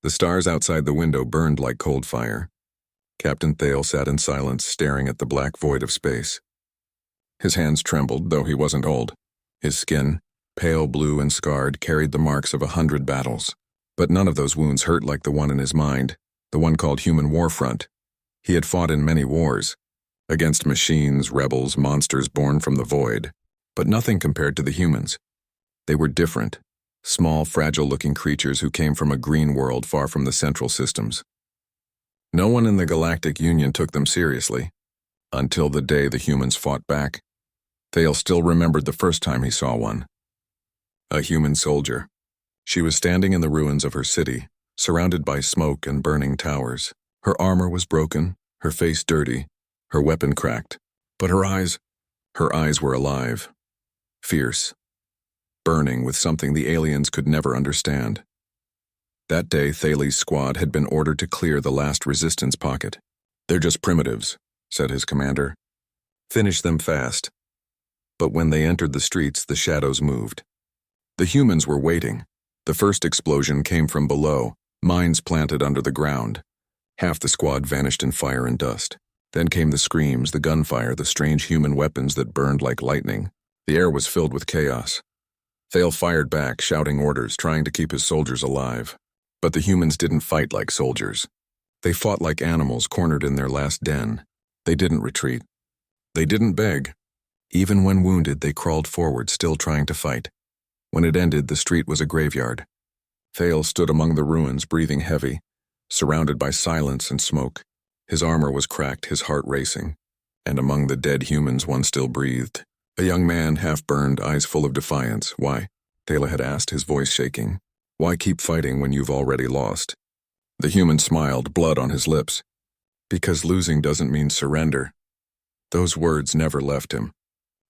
The stars outside the window burned like cold fire. Captain Thale sat in silence, staring at the black void of space. His hands trembled, though he wasn't old. His skin, pale blue and scarred, carried the marks of 100 battles. But none of those wounds hurt like the one in his mind, the one called Human Warfront. He had fought in many wars, against machines, rebels, monsters born from the void, but nothing compared to the humans. They were different, small, fragile-looking creatures who came from a green world far from the central systems. No one in the Galactic Union took them seriously, until the day the humans fought back. Thale still remembered the first time he saw one. A human soldier. She was standing in the ruins of her city, surrounded by smoke and burning towers. Her armor was broken, her face dirty, her weapon cracked, but her eyes were alive, fierce, burning with something the aliens could never understand. That day, Thale's squad had been ordered to clear the last resistance pocket. "They're just primitives," said his commander. "Finish them fast." But when they entered the streets, the shadows moved. The humans were waiting. The first explosion came from below, mines planted under the ground. Half the squad vanished in fire and dust. Then came the screams, the gunfire, the strange human weapons that burned like lightning. The air was filled with chaos. Thale fired back, shouting orders, trying to keep his soldiers alive. But the humans didn't fight like soldiers. They fought like animals cornered in their last den. They didn't retreat. They didn't beg. Even when wounded, they crawled forward, still trying to fight. When it ended, the street was a graveyard. Thale stood among the ruins, breathing heavy, surrounded by silence and smoke. His armor was cracked, his heart racing. And among the dead humans, one still breathed. A young man, half-burned, eyes full of defiance. "Why?" Thale had asked, his voice shaking. "Why keep fighting when you've already lost?" The human smiled, blood on his lips. "Because losing doesn't mean surrender." Those words never left him.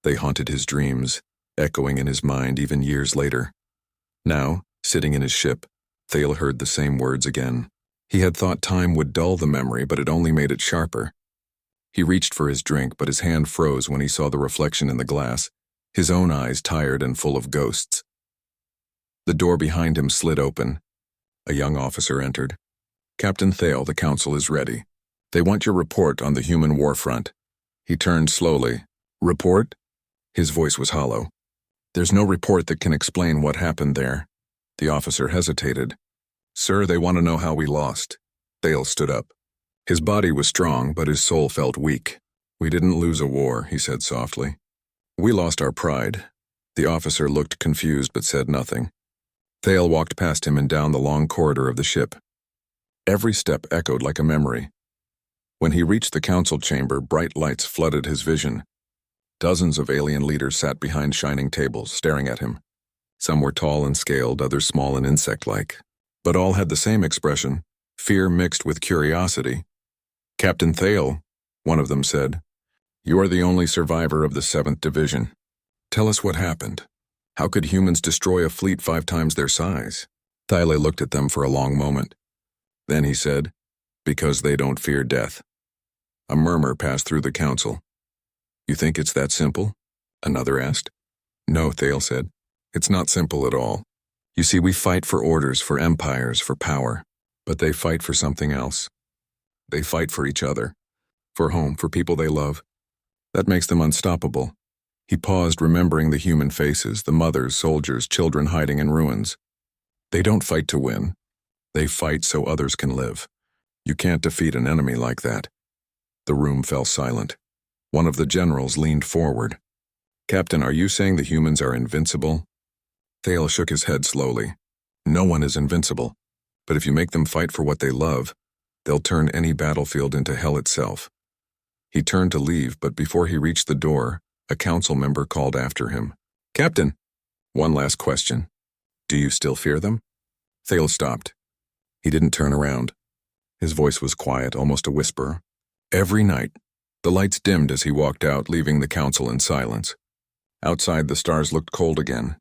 They haunted his dreams, echoing in his mind even years later. Now, sitting in his ship, Thale heard the same words again. He had thought time would dull the memory, but it only made it sharper. He reached for his drink, but his hand froze when he saw the reflection in the glass, his own eyes tired and full of ghosts. The door behind him slid open. A young officer entered. "Captain Thale, the council is ready. They want your report on the Human Warfront." He turned slowly. "Report?" His voice was hollow. "There's no report that can explain what happened there." The officer hesitated. "Sir, they want to know how we lost." Thale stood up. His body was strong, but his soul felt weak. "We didn't lose a war," he said softly. "We lost our pride." The officer looked confused but said nothing. Thale walked past him and down the long corridor of the ship. Every step echoed like a memory. When he reached the council chamber, bright lights flooded his vision. Dozens of alien leaders sat behind shining tables, staring at him. Some were tall and scaled, others small and insect-like. But all had the same expression, fear mixed with curiosity. "Captain Thale," one of them said, "you are the only survivor of the 7th Division. Tell us what happened. How could humans destroy a fleet 5 times their size?" Thale looked at them for a long moment. Then he said, "Because they don't fear death." A murmur passed through the council. "You think it's that simple?" another asked. "No," Thale said. "It's not simple at all. You see, we fight for orders, for empires, for power. But they fight for something else. They fight for each other, for home, for people they love. That makes them unstoppable." He paused, remembering the human faces, the mothers, soldiers, children hiding in ruins. They don't fight to win. They fight so others can live. You can't defeat an enemy like that. The room fell silent. One of the generals leaned forward. "Captain, are you saying the humans are invincible?" Thale shook his head slowly. "No one is invincible. But if you make them fight for what they love, they'll turn any battlefield into hell itself." He turned to leave, but before he reached the door, a council member called after him. "Captain, one last question. Do you still fear them?" Thale stopped. He didn't turn around. His voice was quiet, almost a whisper. Every night, the lights dimmed as he walked out, leaving the council in silence. Outside, the stars looked cold again.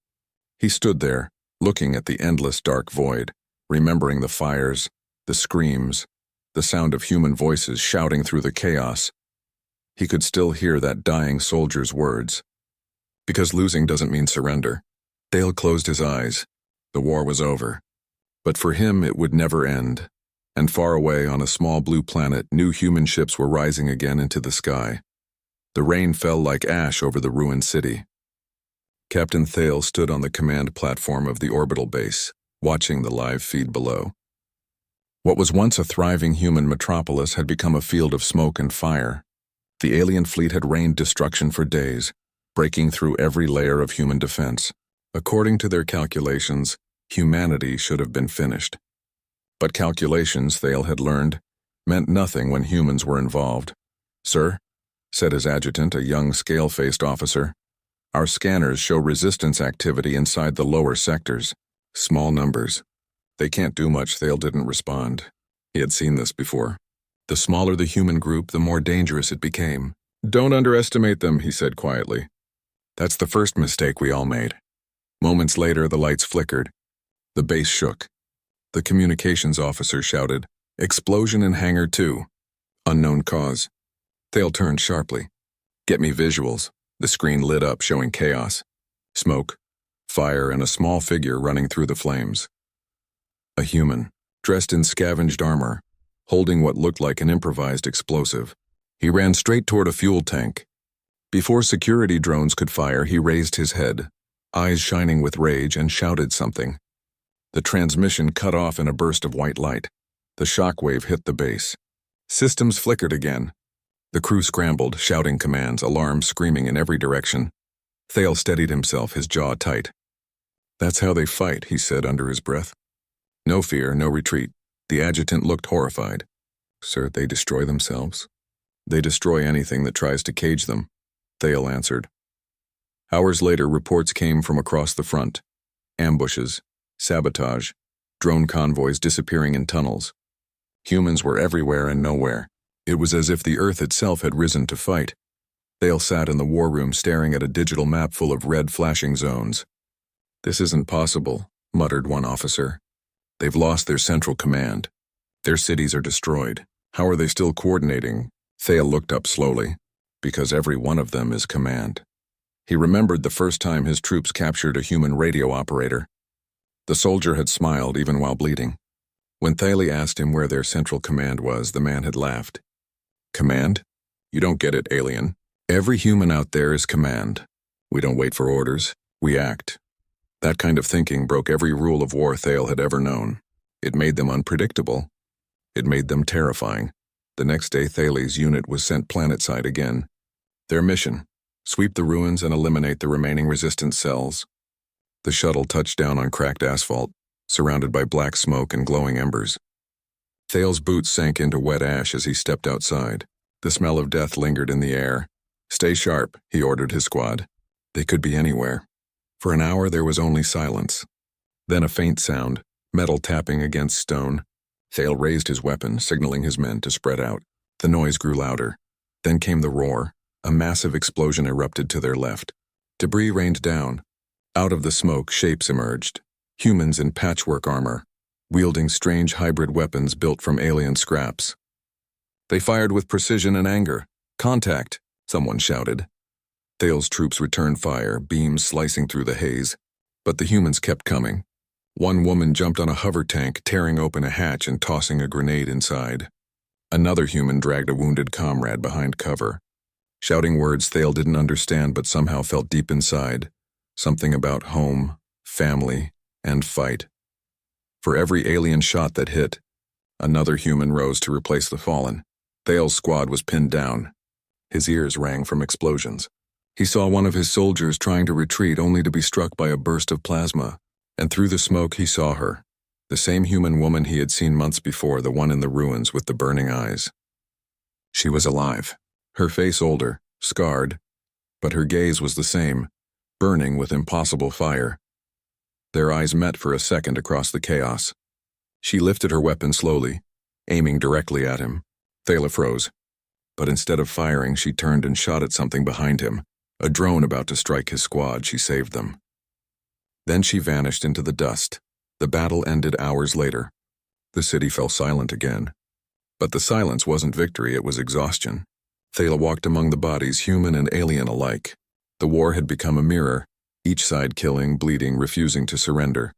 He stood there, looking at the endless dark void, remembering the fires, the screams, the sound of human voices shouting through the chaos. He could still hear that dying soldier's words. Because losing doesn't mean surrender. Thale closed his eyes. The war was over. But for him, it would never end. And far away on a small blue planet, new human ships were rising again into the sky. The rain fell like ash over the ruined city. Captain Thale stood on the command platform of the orbital base, watching the live feed below. What was once a thriving human metropolis had become a field of smoke and fire. The alien fleet had rained destruction for days, breaking through every layer of human defense. According to their calculations, humanity should have been finished. But calculations, Thale had learned, meant nothing when humans were involved. "Sir," said his adjutant, a young scale-faced officer, "our scanners show resistance activity inside the lower sectors. Small numbers. They can't do much." Thale didn't respond. He had seen this before. The smaller the human group, the more dangerous it became. "Don't underestimate them," he said quietly. "That's the first mistake we all made." Moments later, the lights flickered. The base shook. The communications officer shouted, "Explosion in Hangar 2. Unknown cause." Thale turned sharply. "Get me visuals." The screen lit up, showing chaos. Smoke, fire, and a small figure running through the flames. A human, dressed in scavenged armor, holding what looked like an improvised explosive. He ran straight toward a fuel tank. Before security drones could fire, he raised his head, eyes shining with rage, and shouted something. The transmission cut off in a burst of white light. The shockwave hit the base. Systems flickered again. The crew scrambled, shouting commands, alarms screaming in every direction. Thale steadied himself, his jaw tight. "That's how they fight," he said under his breath. "No fear, no retreat." The adjutant looked horrified. "Sir, they destroy themselves." "They destroy anything that tries to cage them," Thale answered. Hours later, reports came from across the front. Ambushes, sabotage, drone convoys disappearing in tunnels. Humans were everywhere and nowhere. It was as if the Earth itself had risen to fight. Thale sat in the war room staring at a digital map full of red flashing zones. "This isn't possible," muttered one officer. "They've lost their central command. Their cities are destroyed. How are they still coordinating?" Thale looked up slowly. "Because every one of them is command." He remembered the first time his troops captured a human radio operator. The soldier had smiled even while bleeding. When Thale asked him where their central command was, the man had laughed. "Command? You don't get it, alien. Every human out there is command. We don't wait for orders, we act." That kind of thinking broke every rule of war Thale had ever known. It made them unpredictable. It made them terrifying. The next day, Thale's unit was sent planetside again. Their mission: sweep the ruins and eliminate the remaining resistance cells. The shuttle touched down on cracked asphalt, surrounded by black smoke and glowing embers. Thale's boots sank into wet ash as he stepped outside. The smell of death lingered in the air. "Stay sharp," he ordered his squad. They could be anywhere. For an hour there was only silence. Then a faint sound, metal tapping against stone. Thale raised his weapon, signaling his men to spread out. The noise grew louder. Then came the roar. A massive explosion erupted to their left. Debris rained down. Out of the smoke, shapes emerged. Humans in patchwork armor, wielding strange hybrid weapons built from alien scraps. They fired with precision and anger. "Contact!" someone shouted. Thale's troops returned fire, beams slicing through the haze. But the humans kept coming. One woman jumped on a hover tank, tearing open a hatch and tossing a grenade inside. Another human dragged a wounded comrade behind cover. Shouting words Thale didn't understand but somehow felt deep inside. Something about home, family, and fight. For every alien shot that hit, another human rose to replace the fallen. Thale's squad was pinned down. His ears rang from explosions. He saw one of his soldiers trying to retreat only to be struck by a burst of plasma. And through the smoke he saw her, the same human woman he had seen months before, the one in the ruins with the burning eyes. She was alive, her face older, scarred, but her gaze was the same, burning with impossible fire. Their eyes met for a second across the chaos. She lifted her weapon slowly, aiming directly at him. Thale froze. But instead of firing, she turned and shot at something behind him, a drone about to strike his squad. She saved them. Then she vanished into the dust. The battle ended hours later. The city fell silent again. But the silence wasn't victory, it was exhaustion. Thale walked among the bodies, human and alien alike. The war had become a mirror, each side killing, bleeding, refusing to surrender.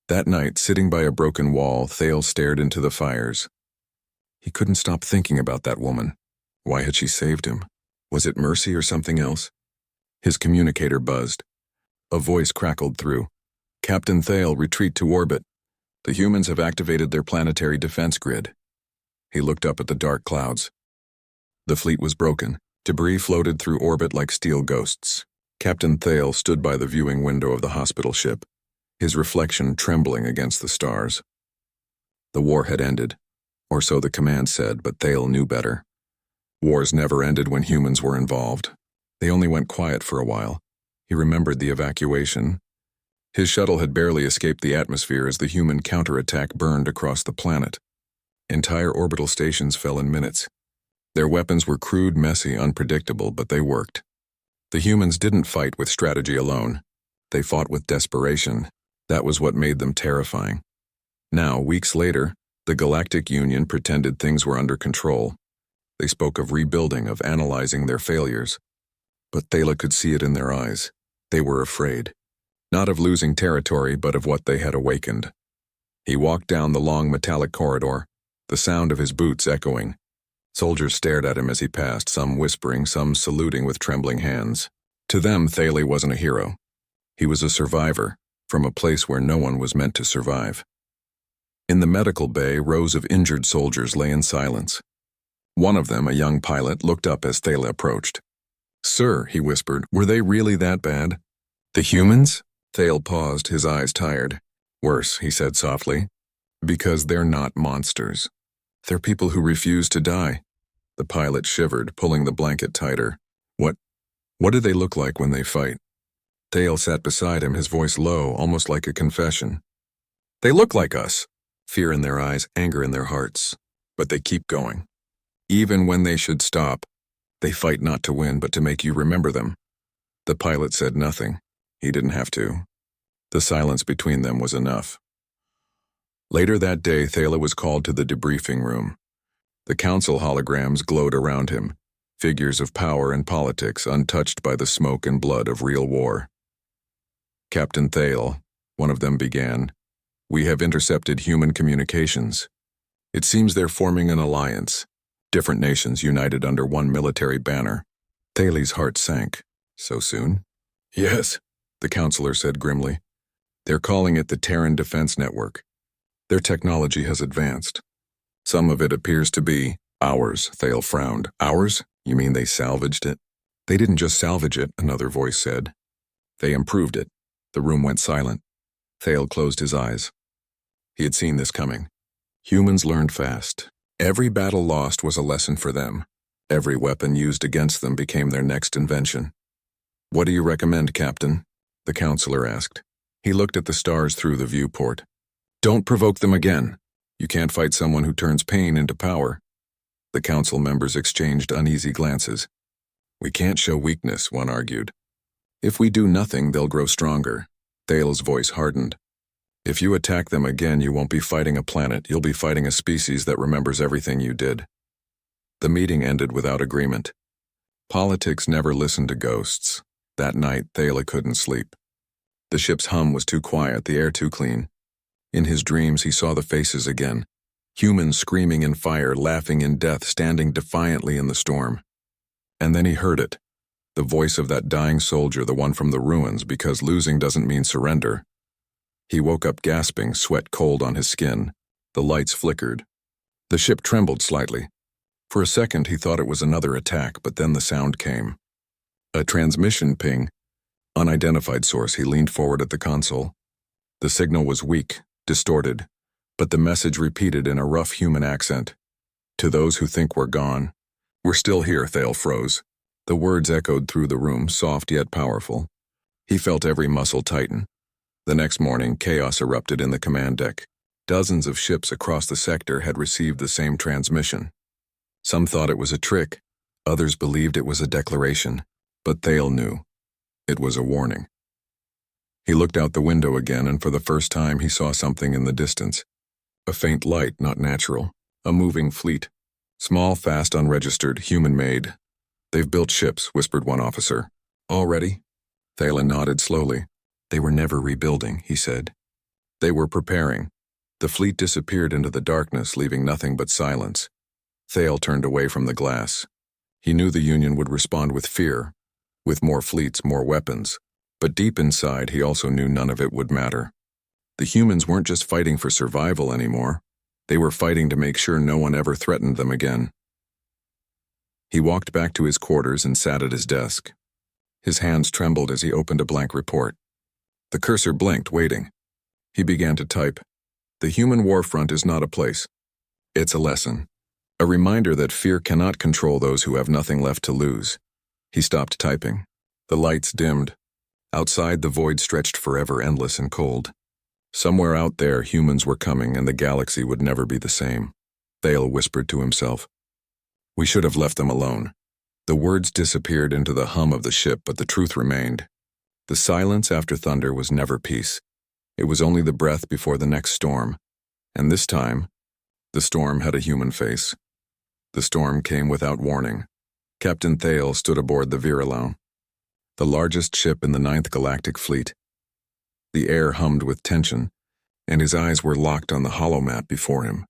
That night, sitting by a broken wall, Thale stared into the fires. He couldn't stop thinking about that woman. Why had she saved him? Was it mercy or something else? His communicator buzzed. A voice crackled through. Captain Thale, retreat to orbit. The humans have activated their planetary defense grid. He looked up at the dark clouds. The fleet was broken. Debris floated through orbit like steel ghosts. Captain Thale stood by the viewing window of the hospital ship, his reflection trembling against the stars. The war had ended, or so the command said, but Thale knew better. Wars never ended when humans were involved. They only went quiet for a while. He remembered the evacuation. His shuttle had barely escaped the atmosphere as the human counterattack burned across the planet. Entire orbital stations fell in minutes. Their weapons were crude, messy, unpredictable, but they worked. The humans didn't fight with strategy alone. They fought with desperation. That was what made them terrifying. Now, weeks later, the Galactic Union pretended things were under control. They spoke of rebuilding, of analyzing their failures. But Thale could see it in their eyes. They were afraid. Not of losing territory, but of what they had awakened. He walked down the long metallic corridor, the sound of his boots echoing. Soldiers stared at him as he passed, some whispering, some saluting with trembling hands. To them, Thale wasn't a hero. He was a survivor, from a place where no one was meant to survive. In the medical bay, rows of injured soldiers lay in silence. One of them, a young pilot, looked up as Thale approached. "Sir," he whispered, "were they really that bad?" "The humans?" Thale paused, his eyes tired. "Worse," he said softly, "because they're not monsters. They're people who refuse to die." The pilot shivered, pulling the blanket tighter. What do they look like when they fight?" Thale sat beside him, his voice low, almost like a confession. "They look like us." Fear in their eyes, anger in their hearts. But they keep going. Even when they should stop, they fight not to win, but to make you remember them. The pilot said nothing. He didn't have to. The silence between them was enough. Later that day, Thale was called to the debriefing room. The council holograms glowed around him, figures of power and politics untouched by the smoke and blood of real war. "Captain Thale," one of them began, "we have intercepted human communications. It seems they're forming an alliance, different nations united under one military banner." Thale's heart sank. "So soon?" "Yes," the counselor said grimly. "They're calling it the Terran Defense Network. Their technology has advanced. Some of it appears to be ours." Thale frowned. "Ours? You mean they salvaged it?" "They didn't just salvage it," another voice said. "They improved it." The room went silent. Thale closed his eyes. He had seen this coming. Humans learned fast. Every battle lost was a lesson for them. Every weapon used against them became their next invention. "What do you recommend, Captain?" the counselor asked. He looked at the stars through the viewport. "Don't provoke them again. You can't fight someone who turns pain into power." The council members exchanged uneasy glances. "We can't show weakness," one argued. "If we do nothing, they'll grow stronger." Thale's voice hardened. "If you attack them again, you won't be fighting a planet, you'll be fighting a species that remembers everything you did." The meeting ended without agreement. Politics never listened to ghosts. That night, Thale couldn't sleep. The ship's hum was too quiet, the air too clean. In his dreams, he saw the faces again. Humans screaming in fire, laughing in death, standing defiantly in the storm. And then he heard it. The voice of that dying soldier, the one from the ruins, because losing doesn't mean surrender. He woke up gasping, sweat cold on his skin. The lights flickered. The ship trembled slightly. For a second, he thought it was another attack, but then the sound came. A transmission ping. Unidentified source. He leaned forward at the console. The signal was weak, distorted, but the message repeated in a rough human accent. "To those who think we're gone." "We're still here," Thale froze. The words echoed through the room, soft yet powerful. He felt every muscle tighten. The next morning, chaos erupted in the command deck. Dozens of ships across the sector had received the same transmission. Some thought it was a trick. Others believed it was a declaration. But Thale knew. It was a warning. He looked out the window again, and for the first time he saw something in the distance. A faint light, not natural. A moving fleet. Small, fast, unregistered, human-made. "They've built ships," whispered one officer. "Already?" Thale nodded slowly. "They were never rebuilding," he said. They were preparing. The fleet disappeared into the darkness, leaving nothing but silence. Thale turned away from the glass. He knew the Union would respond with fear, with more fleets, more weapons. But deep inside, he also knew none of it would matter. The humans weren't just fighting for survival anymore. They were fighting to make sure no one ever threatened them again. He walked back to his quarters and sat at his desk. His hands trembled as he opened a blank report. The cursor blinked, waiting. He began to type. The Human Warfront is not a place. It's a lesson. A reminder that fear cannot control those who have nothing left to lose. He stopped typing. The lights dimmed. Outside, the void stretched forever, endless and cold. Somewhere out there, humans were coming, and the galaxy would never be the same. Thale whispered to himself. We should have left them alone. The words disappeared into the hum of the ship, but the truth remained. The silence after thunder was never peace. It was only the breath before the next storm. And this time, the storm had a human face. The storm came without warning. Captain Thale stood aboard the Virulon, the largest ship in the 9th Galactic Fleet. The air hummed with tension, and his eyes were locked on the holomap before him.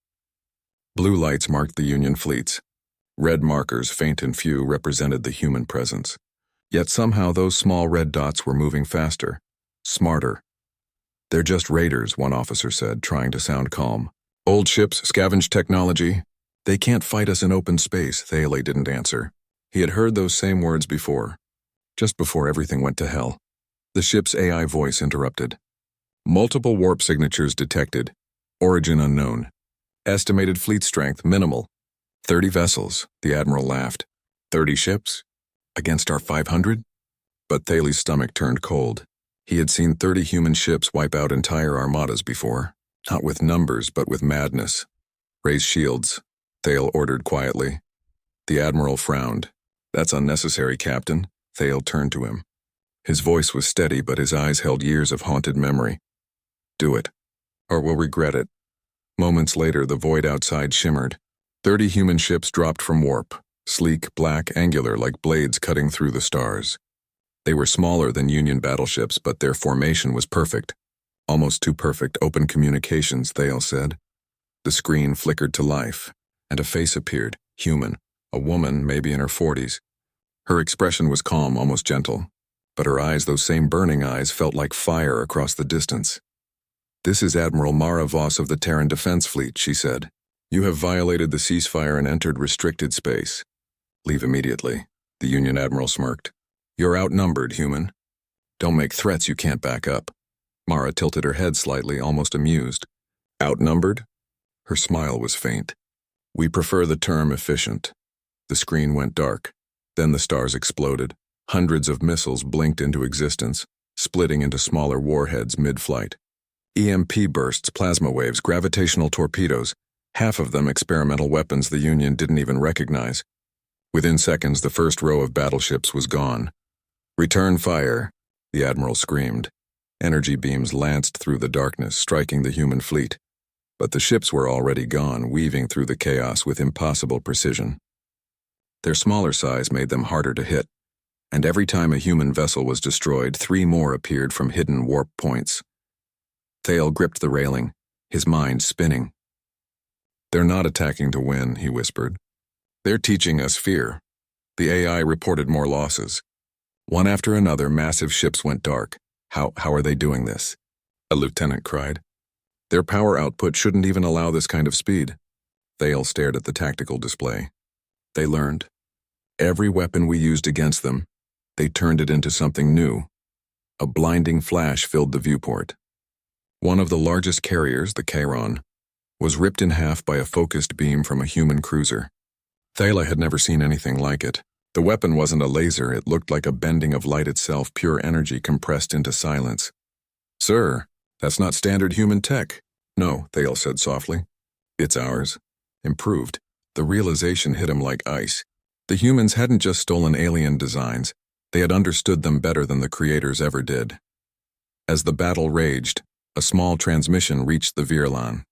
Blue lights marked the Union fleets. Red markers, faint and few, represented the human presence. Yet somehow those small red dots were moving faster, smarter. They're just raiders, one officer said, trying to sound calm. Old ships, scavenge technology. They can't fight us in open space, Thale didn't answer. He had heard those same words before, just before everything went to hell. The ship's AI voice interrupted. Multiple warp signatures detected. Origin unknown. Estimated fleet strength minimal. 30 vessels, the Admiral laughed. 30 ships? Against our 500? But Thale's stomach turned cold. He had seen 30 human ships wipe out entire armadas before. Not with numbers, but with madness. Raise shields, Thale ordered quietly. The Admiral frowned. That's unnecessary, Captain. Thale turned to him. His voice was steady, but his eyes held years of haunted memory. Do it, or we'll regret it. Moments later, the void outside shimmered. 30 human ships dropped from warp, sleek, black, angular like blades cutting through the stars. They were smaller than Union battleships, but their formation was perfect. Almost too perfect. Open communications, Thale said. The screen flickered to life, and a face appeared, human, a woman, maybe in her 40s. Her expression was calm, almost gentle. But her eyes, those same burning eyes, felt like fire across the distance. This is Admiral Mara Voss of the Terran Defense Fleet, she said. You have violated the ceasefire and entered restricted space. Leave immediately, the Union Admiral smirked. You're outnumbered, human. Don't make threats you can't back up. Mara tilted her head slightly, almost amused. Outnumbered? Her smile was faint. We prefer the term efficient. The screen went dark. Then the stars exploded. Hundreds of missiles blinked into existence, splitting into smaller warheads mid-flight. EMP bursts, plasma waves, gravitational torpedoes, half of them experimental weapons the Union didn't even recognize. Within seconds, the first row of battleships was gone. Return fire, the Admiral screamed. Energy beams lanced through the darkness, striking the human fleet. But the ships were already gone, weaving through the chaos with impossible precision. Their smaller size made them harder to hit. And every time a human vessel was destroyed, 3 more appeared from hidden warp points. Thale gripped the railing, his mind spinning. They're not attacking to win, he whispered. They're teaching us fear. The AI reported more losses. One after another, massive ships went dark. How are they doing this? A lieutenant cried. Their power output shouldn't even allow this kind of speed. Thale stared at the tactical display. They learned. Every weapon we used against them, they turned it into something new. A blinding flash filled the viewport. One of the largest carriers, the Chiron, was ripped in half by a focused beam from a human cruiser. Thale had never seen anything like it. The weapon wasn't a laser, it looked like a bending of light itself, pure energy compressed into silence. Sir, that's not standard human tech. No, Thale said softly. It's ours. Improved. The realization hit him like ice. The humans hadn't just stolen alien designs. They had understood them better than the creators ever did. As the battle raged, a small transmission reached the Virulon.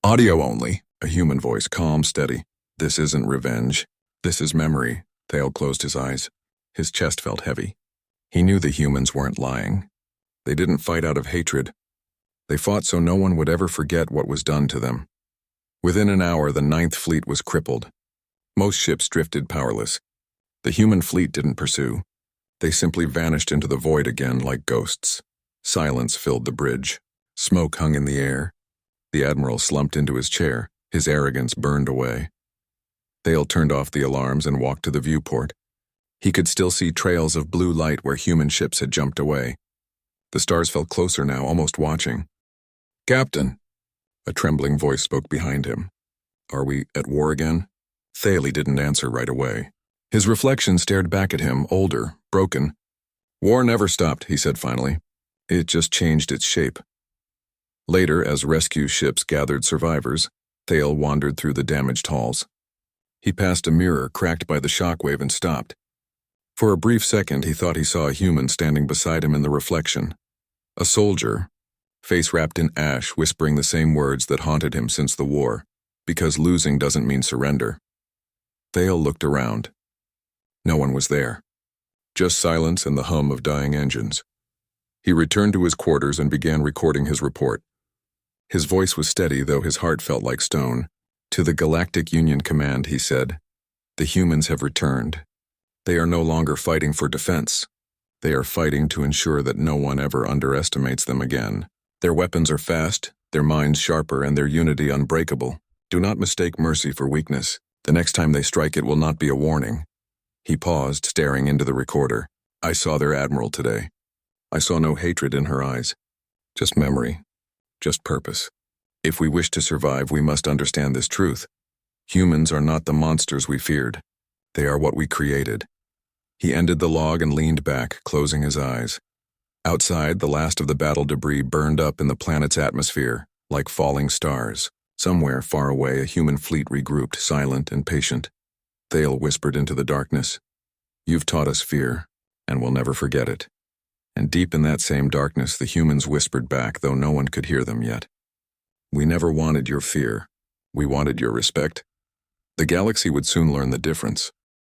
Audio only, a human voice, calm, steady. This isn't revenge. This is memory. Thale closed his eyes. His chest felt heavy. He knew the humans weren't lying. They didn't fight out of hatred. They fought so no one would ever forget what was done to them. Within an hour, the Ninth Fleet was crippled. Most ships drifted powerless. The human fleet didn't pursue. They simply vanished into the void again like ghosts. Silence filled the bridge. Smoke hung in the air. The admiral slumped into his chair, his arrogance burned away. Thale turned off the alarms and walked to the viewport. He could still see trails of blue light where human ships had jumped away. The stars felt closer now, almost watching. "Captain," a trembling voice spoke behind him. "Are we at war again?" Thale didn't answer right away. His reflection stared back at him, older, broken. "War never stopped," he said finally. "It just changed its shape." Later, as rescue ships gathered survivors, Thale wandered through the damaged halls. He passed a mirror cracked by the shockwave and stopped. For a brief second, he thought he saw a human standing beside him in the reflection. A soldier, face wrapped in ash, whispering the same words that haunted him since the war, because losing doesn't mean surrender. Thale looked around. No one was there. Just silence and the hum of dying engines. He returned to his quarters and began recording his report. His voice was steady, though his heart felt like stone. "To the Galactic Union Command," he said, "the humans have returned. They are no longer fighting for defense. They are fighting to ensure that no one ever underestimates them again. Their weapons are fast, their minds sharper, and their unity unbreakable. Do not mistake mercy for weakness. The next time they strike, it will not be a warning." He paused, staring into the recorder. "I saw their admiral today. I saw no hatred in her eyes. Just memory. Just purpose. If we wish to survive, we must understand this truth. Humans are not the monsters we feared. They are what we created." He ended the log and leaned back, closing his eyes. Outside, the last of the battle debris burned up in the planet's atmosphere, like falling stars. Somewhere far away, a human fleet regrouped, silent and patient. Thale whispered into the darkness, "You've taught us fear, and we'll never forget it." And deep in that same darkness, the humans whispered back, though no one could hear them yet. "We never wanted your fear. We wanted your respect." The galaxy would soon learn the difference.